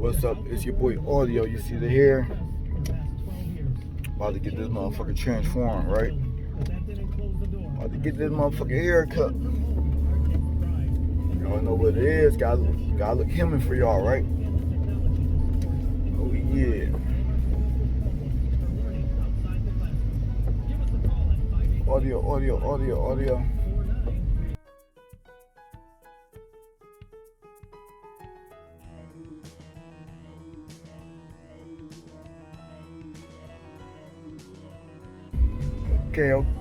What's up? It's your boy Audio. You see the hair? About to get this motherfucker transformed, right? About to get this motherfucker haircut. Y'all know what it is. Gotta look human for y'all, right? Oh yeah. Audio.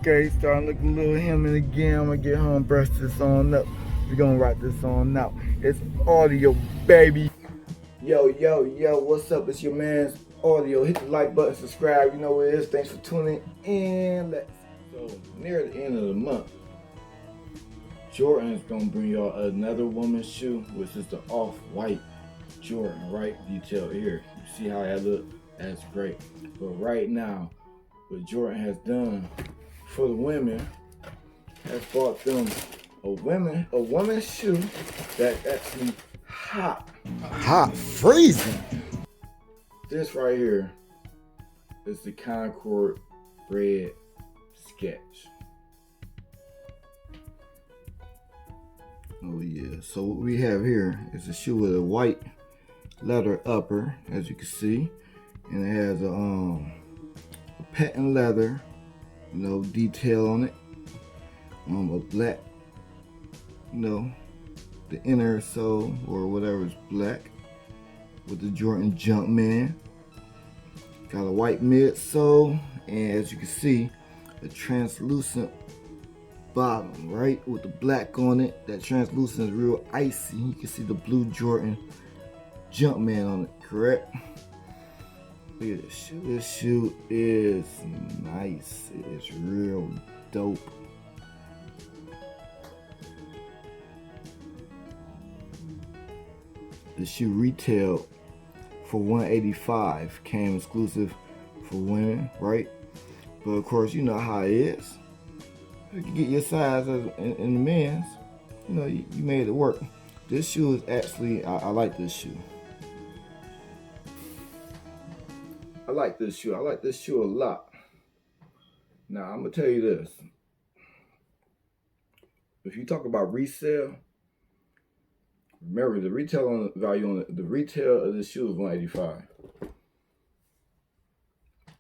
Okay, starting looking a little human again. I'm gonna get home, brush this on up. We're gonna write this on out. It's Audio, baby. Yo, what's up? It's your man's Audio. Hit the like button, subscribe. You know what it is. Thanks for tuning in. So, near the end of the month, Jordan's gonna bring y'all another woman's shoe, which is the off-white Jordan, right? Detail here. You see how that look? That's great. But right now, what Jordan has done for the women has bought them a woman's shoe that's actually hot freezing. This right here is the Concord SKETCH. Oh yeah, so what we have here is a shoe with a white leather upper, as you can see, and it has a patent leather, detail on it. A black, the inner sole or whatever is black with the Jordan Jumpman. Got a white midsole, and as you can see, a translucent bottom, right, with the black on it. That translucent is real icy. You can see the blue Jordan Jumpman on it, correct? Look at this shoe. This shoe is nice. It is real dope. The shoe retailed for $185. Came exclusive for women, right? But of course, you know how it is. You can get your size in the men's. You made it work. This shoe is actually, I like this shoe. I like this shoe a lot. Now, I'm going to tell you this. If you talk about resale, remember the retail value on the retail of this shoe is $185.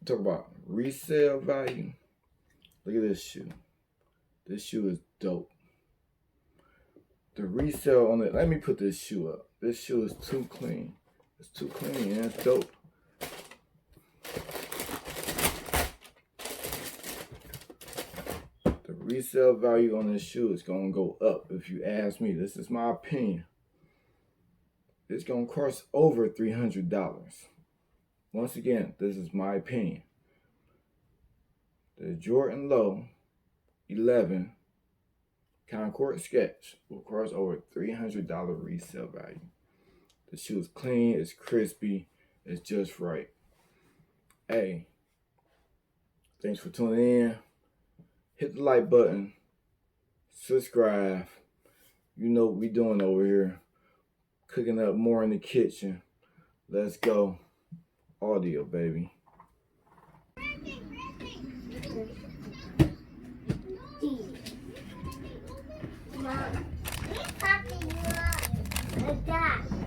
Talk about resale value. Look at this shoe. This shoe is dope. The resale on it, let me put this shoe up. This shoe is too clean. It's too clean and it's dope. The resale value on this shoe is gonna go up if you ask me. This is my opinion. It's gonna cost over $300. Once again, this is my opinion. The Jordan Low 11 Concord SKETCH will cost over $300 resale value. The shoe is clean, it's crispy, it's just right. Hey, thanks for tuning in. Hit the like button, subscribe. You know what we doing over here. Cooking up more in the kitchen. Let's go. Audio, baby. Mom, Papa, you are a dog.